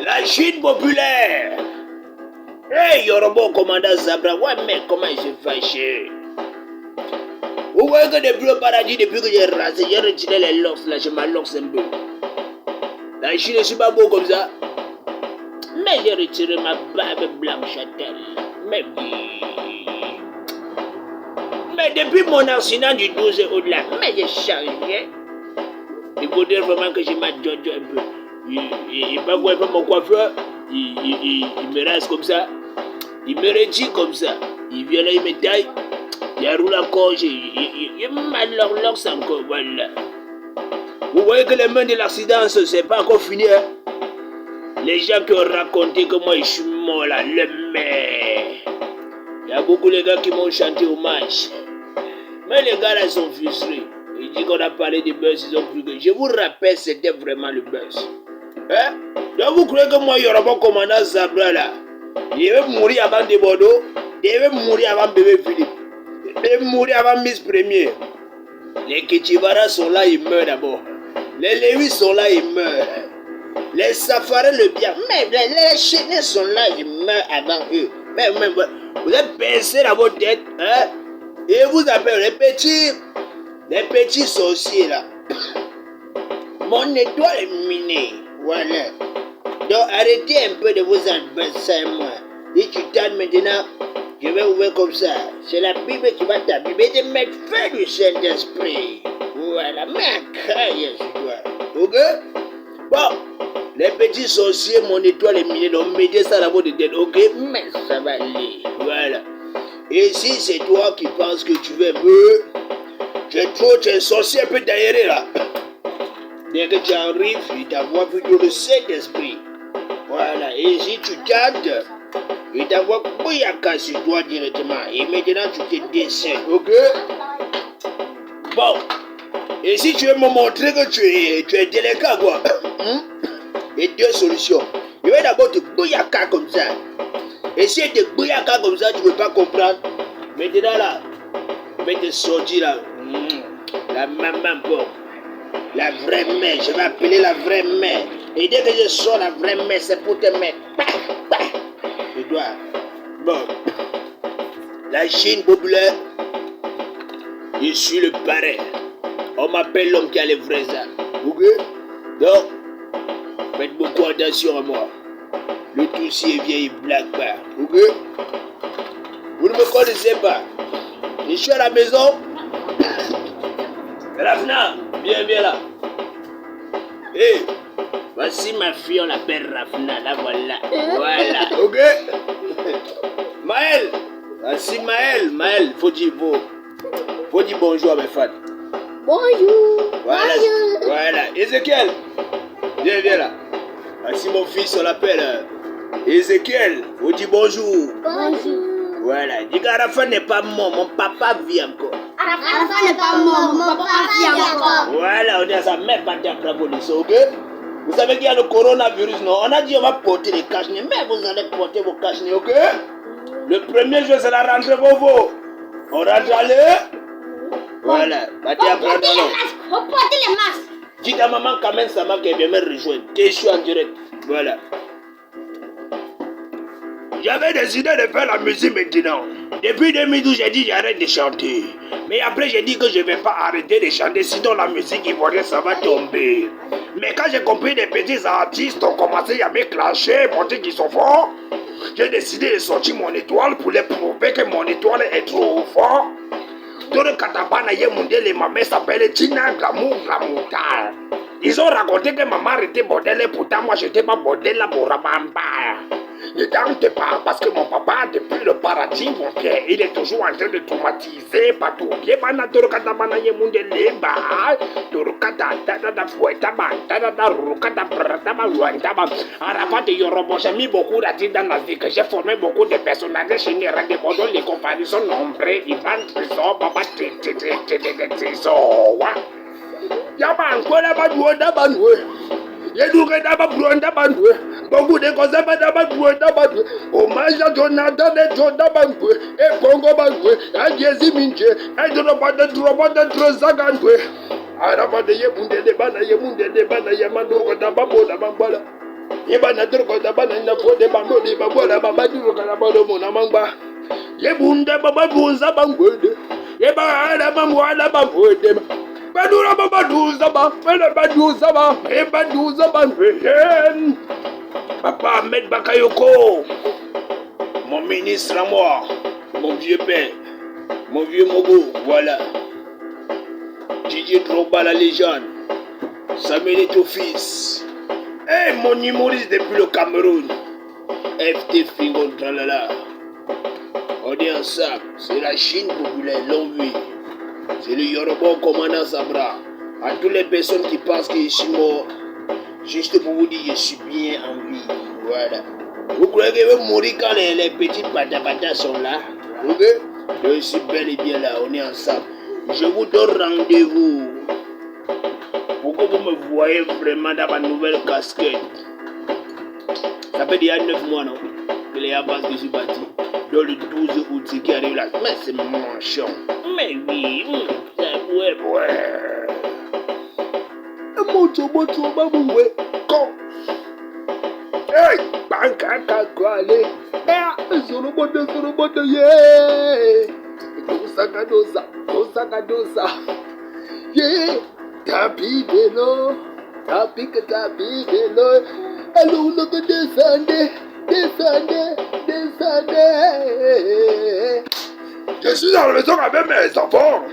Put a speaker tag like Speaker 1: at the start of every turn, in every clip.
Speaker 1: La Chine populaire. Hey, Yorobo, commandant Zabra, ouais, mais comment il s'est fâché? Vous voyez que depuis le paradis, depuis que j'ai rasé, j'ai retiré les locks, là, je m'alloxe un peu. La Chine, je suis pas beau comme ça. Mais j'ai retiré ma barbe blanche-châtel. Mais depuis mon accident du 12 août là, mais j'ai changé. Il faut dire vraiment que j'ai ma jojo un peu. Il va voir un peu mon coiffeur. Il me rase comme ça. Il me retire comme ça. Il vient là, il me taille. Il roule encore. Il m'a l'orlox encore. Voilà. Vous voyez que les mains de l'accident, c'est pas encore fini. Hein? Les gens qui ont raconté que moi je suis mort là, le maire. Il y a beaucoup de gars qui m'ont chanté hommage. Mais les gars là sont frustrés. Ils disent qu'on a parlé de buzz, ils ont cru que... Je vous rappelle, c'était vraiment le buzz. Hein? Donc vous croyez que moi, il y aura pas commandant Zabra là? Il va mourir avant de Bordeaux. Il va mourir avant bébé Philippe. Il va mourir avant Miss Premier. Les Kichibara sont là, ils meurent d'abord. Les Lévis sont là, ils meurent. Les Safaris le bien. Mais les Chénés sont là, ils meurent avant eux. Mais vous êtes pincé dans votre tête, hein? Et vous appelez les petits sorciers là. Mon étoile est minée. Voilà. Donc arrêtez un peu de vous adversaires, moi. Si tu t'aimes maintenant, je vais ouvrir comme ça. C'est la Bible qui va t'abîmer de mettre feu du Saint-Esprit. Voilà. Mais caille, je dois. Ok? Bon. Les petits sorciers, mon étoile est minée. Donc mettez ça dans votre tête. Ok? Mais ça va aller. Voilà. Et si c'est toi qui penses que tu veux peu, tu es un sorcier un peu d'aéré là. Dès que tu arrives, il t'envoie plutôt le Saint-Esprit. Voilà. Et si tu cantes, il t'envoie Bouyaka sur toi directement. Et maintenant, tu te décèdes. Ok? Bon. Et si tu veux me montrer que tu es délicat, quoi. Il y a deux solutions. Il va d'abord te Bouyaka comme ça. Et si tu te Bouyaka comme ça, tu ne peux pas comprendre. Maintenant là, je vais te sortir là. La maman bon. La vraie mère, je vais appeler la vraie mère. Et dès que je sors la vraie mère, c'est pour te mettre. Je dois. Bon. La Chine populaire. Je suis le parrain. On m'appelle l'homme qui a les vrais âmes. Ok? Donc, faites beaucoup attention à moi. Le Tutsi est vieille blague pas. Ok? Vous ne me connaissez pas. Je suis à la maison. Rafna, viens là. Hé, voici ma fille, on l'appelle Rafna, là voilà. Voilà, ok? Maël, voici Maël, faut dire bonjour à mes fans.
Speaker 2: Bonjour.
Speaker 1: Voilà,
Speaker 2: Bonjour.
Speaker 1: voilà. Ézéchiel, viens là. Voici mon fils, on l'appelle Ézéchiel, faut dire bonjour.
Speaker 2: Bonjour.
Speaker 1: Voilà, dis qu'Arafa n'est pas mort, mon papa vit encore.
Speaker 2: Arafa n'est pas mort, mon papa vit encore.
Speaker 1: Voilà, on est à sa mère partie à la police, ok? Vous savez qu'il y a le coronavirus, non? On a dit on va porter les cache-nez, mais vous allez porter vos cache-nez, ok? Le premier jour, c'est la rentrée Bobo. On rentre à l'heure? Voilà, partie à prendre
Speaker 2: On porte les masques.
Speaker 1: Dis à maman Kamen Sama qu'elle vient me rejoindre. Je suis en direct. Voilà. J'avais décidé de faire la musique maintenant. Depuis 2012, j'ai dit j'arrête de chanter. Mais après, j'ai dit que je ne vais pas arrêter de chanter, sinon la musique ivoirienne, ça va tomber. Mais quand j'ai compris des petits artistes ont commencé à me clasher, montrer qu'ils sont forts, j'ai décidé de sortir mon étoile pour les prouver que mon étoile est trop fort. Tout le katabana mondial, les mamans s'appellent Tina Glamour Glamoutar. Ils ont raconté que maman était bordel et pourtant moi j'étais pas bordel là pour Rabamba. Ne tente pas parce que mon papa depuis le paradis mon père il est toujours en train de traumatiser partout. Yebana Torokata Banaye Mundeleba Torokata Tata Fouetaba Tata Rukata Prataba Luantaba Arafat et Yorobo. J'ai mis beaucoup d'artistes dans la vie que j'ai formé beaucoup de personnages généraux de Bordeaux. Les compagnies sont nombreuses. Ivan Trésor, Baba Trésor. Yaman Kola Badouda Banoué. Yedouke Daba Bruanda Banoué. Beaucoup de Kozaba Daba Bruanda Banoué. Hommage à Jonathan et Jonda Banoué. Et Congo Banoué. Et Jésus Minche. Et Drobade Trezagandoué. Araba de Yemunde de Bana Yemunde de Bana Yamando Daba Bola Bambala. Yebana droga bana na fode bambo de babola babadu kana bado mona mangba. Yebunda babaduza bangwede. Yebana bamwala bamwede. Badura babaduza ba, baduza ba, baduza bangwede. Papa Ahmed Bakayoko, mon ministre à moi, mon vieux père, mon vieux Mogo, voilà. Didier Drogba la légende, Samuel Eto'o-Fils. Et mon humoriste depuis le Cameroun, FT Fingon Tralala. On est ensemble, c'est la Chine populaire, longue vie. C'est le Yoruba commandant Sabra. À toutes les personnes qui pensent que je suis mort, juste pour vous dire que je suis bien en vie. Voilà. Vous croyez que je vais mourir quand les petits patapatas sont là? Ok? Je suis bel et bien là, on est ensemble. Je vous donne rendez-vous. Pourquoi vous me voyez vraiment dans ma nouvelle casquette? Ça fait déjà 9 mois, non? Que les Abbas que je suis parti. Dans le 12 août qui arrive là. Mais c'est mon chant. Mais oui, c'est ouais. Moto, baboué. Quand? Hey! Bankaka, quoi, allez? Eh, sur le bote, yeah! Osakadosa. Yeah! Tapi belo. Allons, look at descendez. Je suis dans la maison avec mes enfants.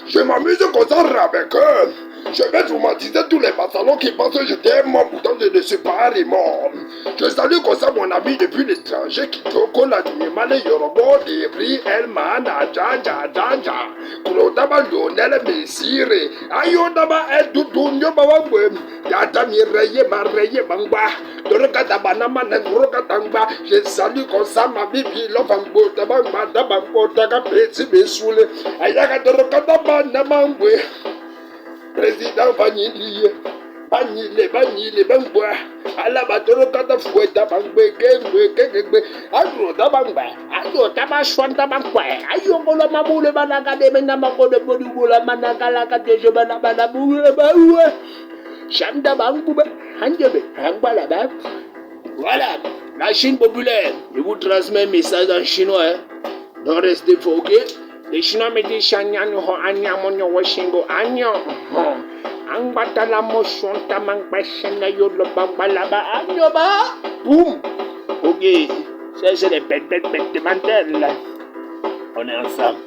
Speaker 1: Je m'amuse comme ça avec eux. Je vais traumatiser tous les pantalons qui pensent que j'étais mort, pourtant je ne suis pas mort. Je salue comme ça mon ami depuis l'étranger qui toko la mal Yoruba débris El Mana Jaja. Kurotaba Lionel Messire. Ayodaba El Dudunyo Bawabwe. Yatami Reye Bangba. Je salue comme ça ma bibi l'ofangbo tabangba tabangbo taga petit besoule. Ayaka Dorokataba Namangwe. Président Vanille, Bangbois, à la batterie de Fouetta Bangbe, Agro Tabangba, Agro Tabachwan Tabangwa, Ayongola Mamoule Banaga de Menamako de Bodubula Managala de Jobana Banaboule Baoue, Chanda Bangboube, Handebe, Hangbalaba. Voilà, la Chine populaire, je vous transmets un message en chinois, donc restez focus. Les Chinois me disent Shanyan ho anyamonyo washingo anyo. Angbatala moshon tamang pashana yolo bambalaba anyo ba. Boum. Ok. Ça c'est des bêtes mentales. On est ensemble.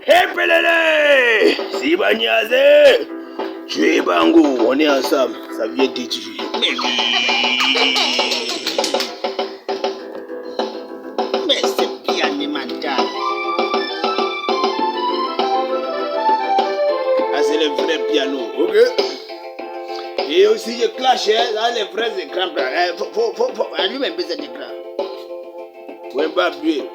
Speaker 1: Hey Pelele. Si Banyaze. Tu es Bango. On est ensemble. Ça vient d'étudier. Mais c'est bien mental. C'est le vrai piano, ok? Et aussi je clash dans les vrais écrans. Faut allumer un peu cet écran. Ouais, pas appuyer.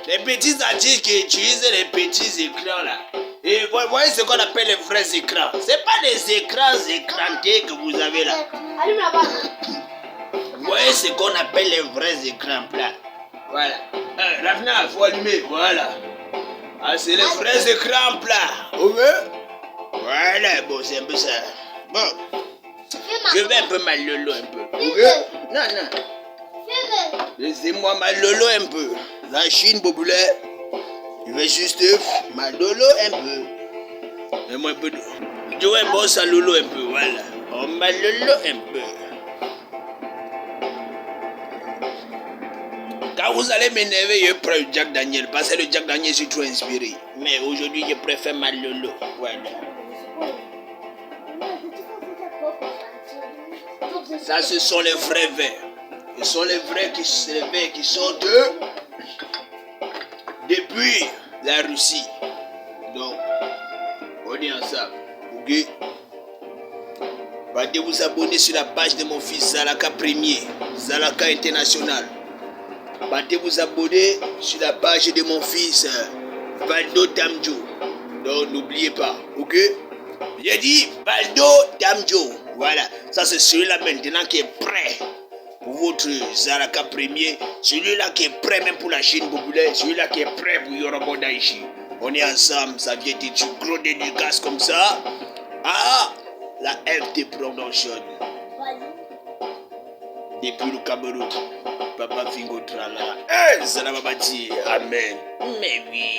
Speaker 1: Les petits artistes qui utilisent les petits écrans là. Et vous voyez ce qu'on appelle les vrais écrans. C'est pas des écrans écrantés que vous avez là.
Speaker 2: Allume la base.
Speaker 1: Vous voyez ce qu'on appelle les vrais écrans plats. Voilà. Rafna, faut allumer. Voilà. Ah, c'est les vrais écrans plats. Ok? Voilà, bon, c'est un peu ça. Bon, je vais un peu mal lolo un peu. Ok? Non. Laissez-moi mal lolo un peu. La Chine populaire, je vais juste mal lolo un peu. Mets-moi un peu d'eau. Je vais bon ça lolo un peu, voilà. On mal lolo un peu. Quand vous allez m'énerver, je prends le Jack Daniel. Parce que le Jack Daniel, je suis trop inspiré. Mais aujourd'hui, je préfère mal lolo. Voilà. Ça, ce sont les vrais verts. Ce sont les vrais qui sont depuis la Russie. Donc, on est ensemble. Ok? Partez vous abonner sur la page de mon fils Zalaka Premier, Zalaka International. Partez vous abonner sur la page de mon fils Valdo Tamjo. Donc, n'oubliez pas. Ok? J'ai dit Valdo Tamjo. Voilà, ça c'est celui-là maintenant qui est prêt pour votre Zalaka Premier, celui-là qui est prêt même pour la Chine populaire, celui-là qui est prêt pour Yoruba Daichi. On est ensemble, ça vient du gros dédicace comme ça. Ah, la FT Production. depuis le Cameroun. Papa Fingo Trala. Eh, Zana Babati. Amen. Mais oui.